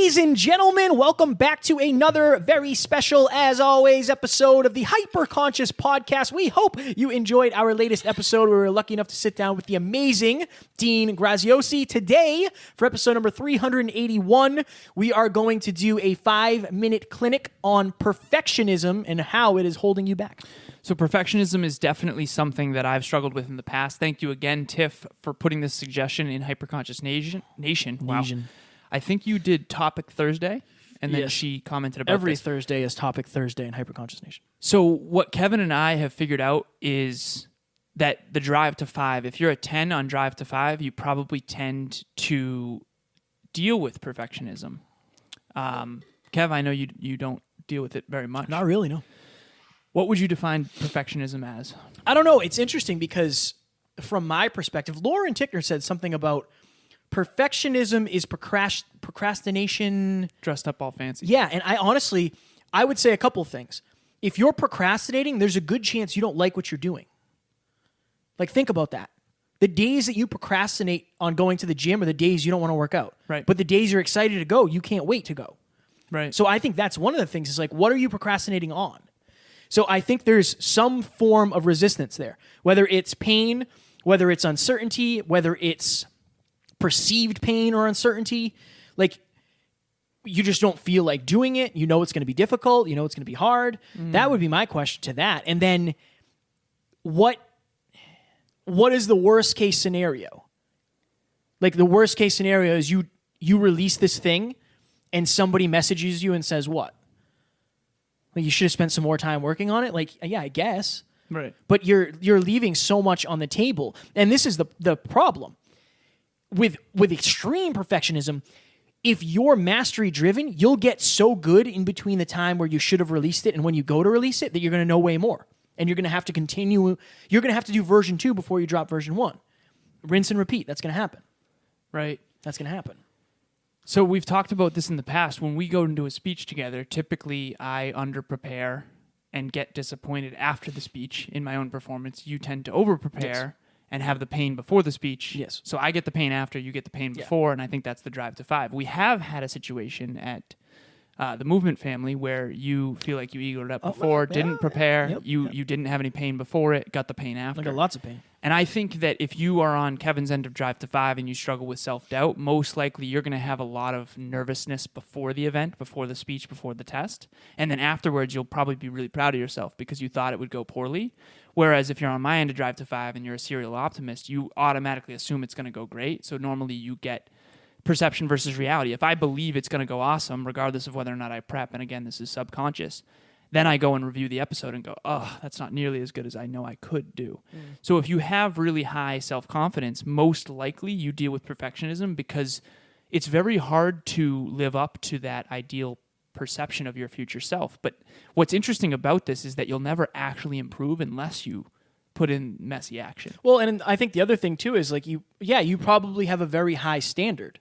Ladies and gentlemen, welcome back to another very special, as always, episode of the Hyperconscious Podcast. We hope you enjoyed our latest episode. We were lucky enough to sit down with the amazing Dean Graziosi. Today, for episode number 381, we are going to do a 5-minute clinic on perfectionism and how it is holding you back. So perfectionism is definitely something that I've struggled with in the past. Thank you again, Tiff, for putting this suggestion in Hyperconscious Nation. Wow. I think you did Topic Thursday, and then she commented about Every this. Thursday is Topic Thursday in Hyperconscious Nation. So what Kevin and I have figured out is that the drive to 5, if you're a 10 on drive to 5, you probably tend to deal with perfectionism. Kev, I know you don't deal with it very much. Not really, no. What would you define perfectionism as? I don't know. It's interesting because from my perspective, Lauren Tickner said something about perfectionism is procrastination. Dressed up all fancy. Yeah, and I would say a couple of things. If you're procrastinating, there's a good chance you don't like what you're doing. Like, think about that. The days that you procrastinate on going to the gym are the days you don't want to work out. Right. But the days you're excited to go, you can't wait to go. Right. So I think that's one of the things is like, what are you procrastinating on? So I think there's some form of resistance there, whether it's pain, whether it's uncertainty, whether it's perceived pain or uncertainty. Like, you just don't feel like doing it. You know it's going to be difficult. You know it's going to be hard. That would be my question to that. And then what is the worst case scenario? Like, the worst case scenario is you release this thing and somebody messages you and says what? Like, you should have spent some more time working on it? Like, yeah, I guess. Right. But you're leaving so much on the table. And this is the problem. With extreme perfectionism, if you're mastery driven, you'll get so good in between the time where you should have released it and when you go to release it that you're going to know way more. And you're going to have to continue. You're going to have to do version 2 before you drop version 1. Rinse and repeat. That's going to happen. Right. That's going to happen. So we've talked about this in the past. When we go into a speech together, typically I under-prepare and get disappointed after the speech in my own performance. You tend to over-prepare and have the pain before the speech. Yes. So I get the pain after, you get the pain before, and I think that's the drive to 5. We have had a situation at the Movement family where you feel like you egoed up before, didn't prepare, you didn't have any pain before it, got the pain after. I got lots of pain. And I think that if you are on Kevin's end of drive to 5 and you struggle with self-doubt, most likely you're going to have a lot of nervousness before the event, before the speech, before the test. And then afterwards, you'll probably be really proud of yourself because you thought it would go poorly. Whereas if you're on my end of drive to 5 and you're a serial optimist, you automatically assume it's going to go great. So normally you get perception versus reality. If I believe it's going to go awesome, regardless of whether or not I prep, and again, this is subconscious, then I go and review the episode and go, oh, that's not nearly as good as I know I could do. So if you have really high self-confidence, most likely you deal with perfectionism because it's very hard to live up to that ideal perception of your future self. But what's interesting about this is that you'll never actually improve unless you put in messy action. Well, and I think the other thing too is like you probably have a very high standard.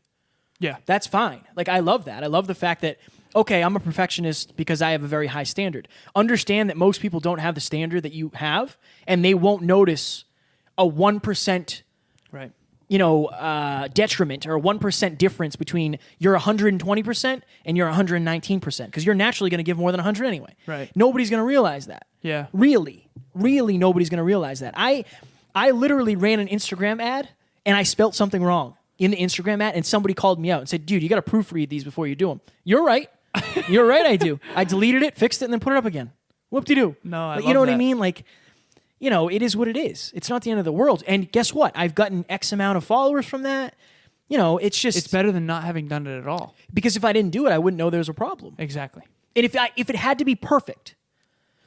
Yeah. That's fine. Like, I love that. I love the fact that, okay, I'm a perfectionist because I have a very high standard. Understand that most people don't have the standard that you have, and they won't notice a 1% Right. Detriment or a 1% difference between your 120% and your 119%, because you're naturally going to give more than 100 anyway. Right. Nobody's going to realize that. Yeah. Really nobody's going to realize that. I literally ran an Instagram ad and I spelt something wrong in the Instagram ad, and somebody called me out and said, dude, you got to proofread these before you do them. You're right. You're right, I do. I deleted it, fixed it, and then put it up again. Whoop-de-doo. No, I But love you know what that. I mean? Like, it is what it is. It's not the end of the world. And guess what? I've gotten X amount of followers from that. It's just... It's better than not having done it at all. Because if I didn't do it, I wouldn't know there was a problem. Exactly. And if it had to be perfect,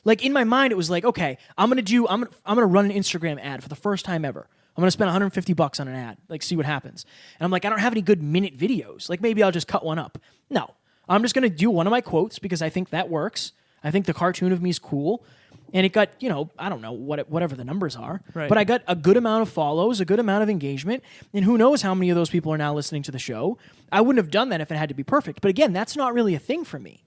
like in my mind, it was like, okay, I'm gonna run an Instagram ad for the first time ever. I'm gonna spend $150 on an ad, like see what happens. And I'm like, I don't have any good minute videos. Like maybe I'll just cut one up. No, I'm just gonna do one of my quotes because I think that works. I think the cartoon of me is cool. And it got, I don't know, whatever the numbers are. Right. But I got a good amount of follows, a good amount of engagement. And who knows how many of those people are now listening to the show. I wouldn't have done that if it had to be perfect. But again, that's not really a thing for me.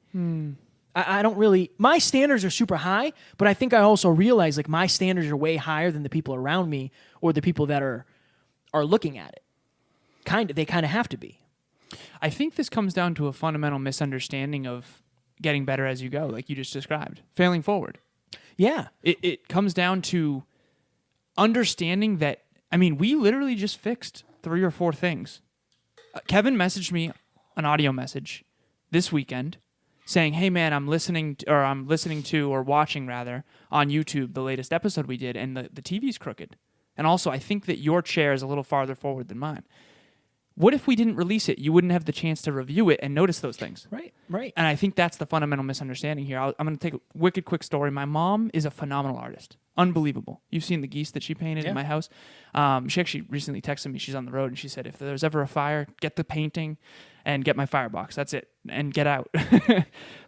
I don't really... My standards are super high, but I think I also realize like my standards are way higher than the people around me or the people that are looking at it. They kind of have to be. I think this comes down to a fundamental misunderstanding of getting better as you go, like you just described, failing forward. Yeah. It comes down to understanding that, I mean, we literally just fixed 3 or 4 things. Kevin messaged me an audio message this weekend saying, hey man, I'm listening to or watching rather on YouTube the latest episode we did, and the TV's crooked. And also, I think that your chair is a little farther forward than mine. What if we didn't release it? You wouldn't have the chance to review it and notice those things. Right. And I think that's the fundamental misunderstanding here. I'm going to take a wicked quick story. My mom is a phenomenal artist. Unbelievable. You've seen the geese that she painted in my house. She actually recently texted me. She's on the road, and she said, if there's ever a fire, get the painting and get my firebox. That's it. And get out.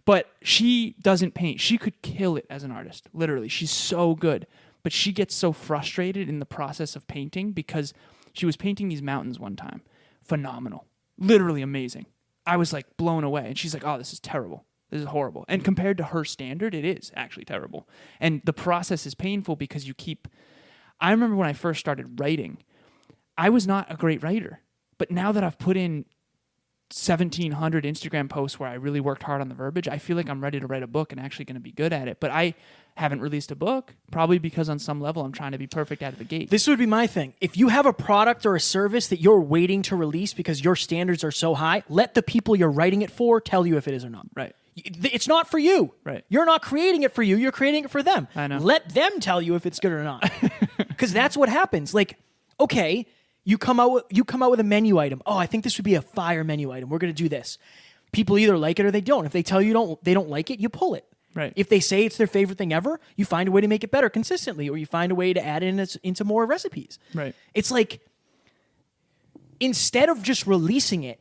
But she doesn't paint. She could kill it as an artist. Literally. She's so good. But she gets so frustrated in the process of painting because she was painting these mountains one time. Phenomenal. Literally amazing. I was like blown away. And she's like, oh, this is terrible. This is horrible. And compared to her standard, it is actually terrible. And the process is painful because I remember when I first started writing, I was not a great writer. But now that I've put in 1,700 Instagram posts where I really worked hard on the verbiage, I feel like I'm ready to write a book and actually going to be good at it. But I haven't released a book, probably because on some level I'm trying to be perfect out of the gate. This would be my thing. If you have a product or a service that you're waiting to release because your standards are so high, let the people you're writing it for tell you if it is or not. Right. It's not for you. Right. You're not creating it for you. You're creating it for them. I know. Let them tell you if it's good or not. Because that's what happens. Like, okay, you come out with a menu item. Oh, I think this would be a fire menu item. We're going to do this. People either like it or they don't. If they tell you they don't like it, you pull it. Right. If they say it's their favorite thing ever, you find a way to make it better consistently, or you find a way to add into more recipes. Right. It's like, instead of just releasing it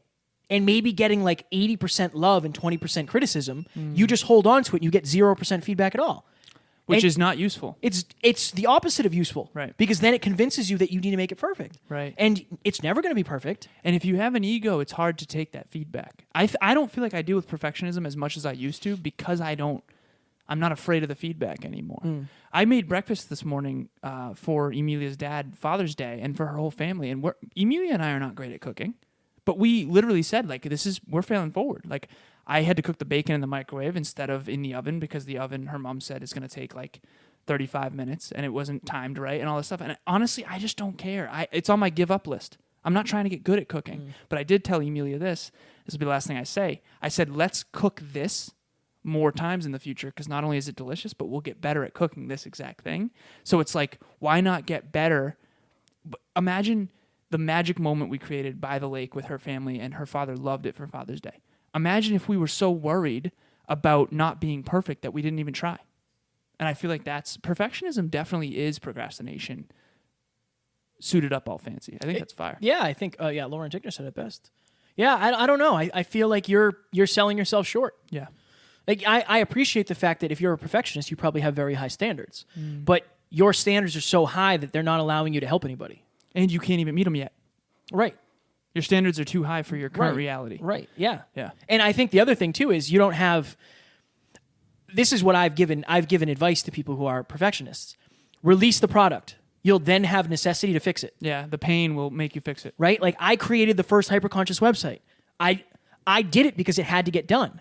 and maybe getting like 80% love and 20% criticism, you just hold on to it and you get 0% feedback at all. Which is not useful. It's the opposite of useful. Right. Because then it convinces you that you need to make it perfect. Right. And it's never going to be perfect. And if you have an ego, it's hard to take that feedback. I don't feel like I deal with perfectionism as much as I used to because I'm not afraid of the feedback anymore. I made breakfast this morning for Emilia's dad, Father's Day, and for her whole family. And Emilia and I are not great at cooking, but we literally said, like, we're failing forward. Like, I had to cook the bacon in the microwave instead of in the oven because the oven, her mom said, is going to take like 35 minutes and it wasn't timed right and all this stuff. And honestly, I just don't care. It's on my give up list. I'm not trying to get good at cooking, but I did tell Emilia this will be the last thing I say. I said, let's cook this more times in the future because not only is it delicious, but we'll get better at cooking this exact thing. So it's like, why not get better? Imagine the magic moment we created by the lake with her family, and her father loved it for Father's Day. Imagine if we were so worried about not being perfect that we didn't even try. And I feel like perfectionism definitely is procrastination suited up all fancy. I think that's fire. Yeah, I think, Lauren Tickner said it best. Yeah, I don't know. I feel like you're selling yourself short. Yeah. Like, I appreciate the fact that if you're a perfectionist, you probably have very high standards. But your standards are so high that they're not allowing you to help anybody. And you can't even meet them yet. Right. Your standards are too high for your current reality. Right, yeah. Yeah. And I think the other thing, too, is you don't have... This is what I've given advice to people who are perfectionists. Release the product. You'll then have necessity to fix it. Yeah, the pain will make you fix it. Right? Like, I created the first hyperconscious website. I did it because it had to get done.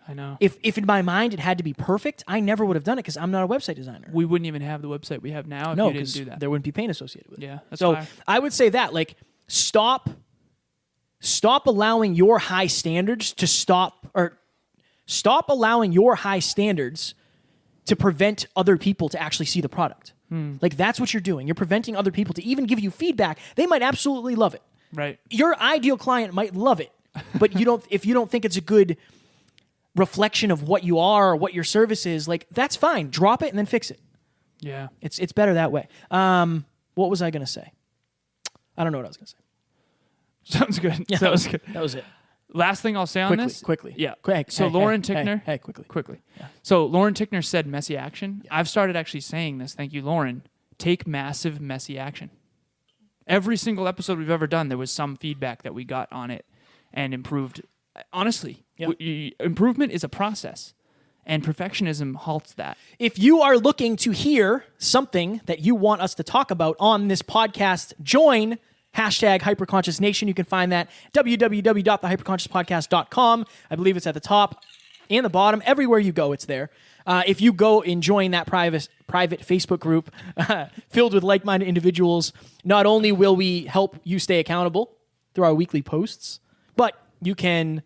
I know. If in my mind it had to be perfect, I never would have done it because I'm not a website designer. We wouldn't even have the website we have now if you didn't do that. There wouldn't be pain associated with it. Yeah, that's so fire. I would say that, like, stop allowing your high standards to stop allowing your high standards to prevent other people to actually see the product. Like, that's what you're doing. You're preventing other people to even give you feedback. They might absolutely love it. Right. Your ideal client might love it, but if you don't think it's a good reflection of what you are or what your service is, like, that's fine. Drop it and then fix it. Yeah. It's better that way. What was I going to say? I don't know what I was going to say. Sounds good. Yeah, that was good. That was it. Last thing I'll say on this. Quickly. Yeah. Quick. So Lauren Tickner. Hey, quickly. Yeah. So Lauren Tickner said messy action. Yeah. I've started actually saying this. Thank you, Lauren. Take massive messy action. Every single episode we've ever done, there was some feedback that we got on it and improved. Honestly, improvement is a process, and perfectionism halts that. If you are looking to hear something that you want us to talk about on this podcast, join hashtag hyperconsciousnation. You can find that www.thehyperconsciouspodcast.com. I believe it's at the top and the bottom. Everywhere you go, it's there. If you go and join that private Facebook group filled with like-minded individuals, not only will we help you stay accountable through our weekly posts, but you can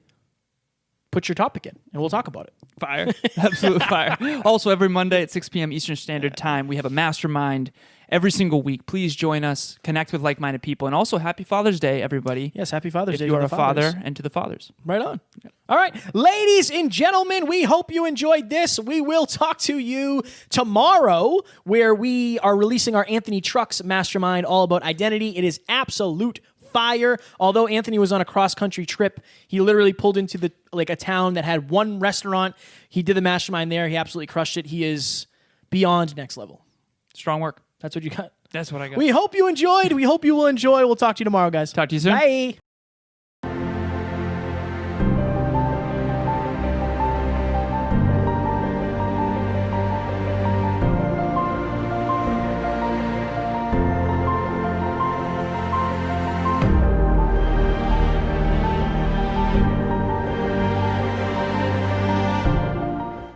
put your topic in, and we'll talk about it. Fire. Absolute fire. Also, every Monday at 6 p.m. Eastern Standard Time, we have a mastermind every single week. Please join us, connect with like-minded people, and also happy Father's Day, everybody. Yes, happy Father's Day. If you to are the a fathers. father, and to the fathers. Right on. All right, ladies and gentlemen, we hope you enjoyed this. We will talk to you tomorrow, where we are releasing our Anthony Trucks Mastermind all about identity. It is absolute fire. Although Anthony was on a cross-country trip, he literally pulled into a town that had one restaurant. He did the mastermind there. He absolutely crushed it. He is beyond next level. Strong work. That's what you got. That's what I got. We hope you enjoyed. We hope you will enjoy. We'll talk to you tomorrow, guys. Talk to you soon. Bye.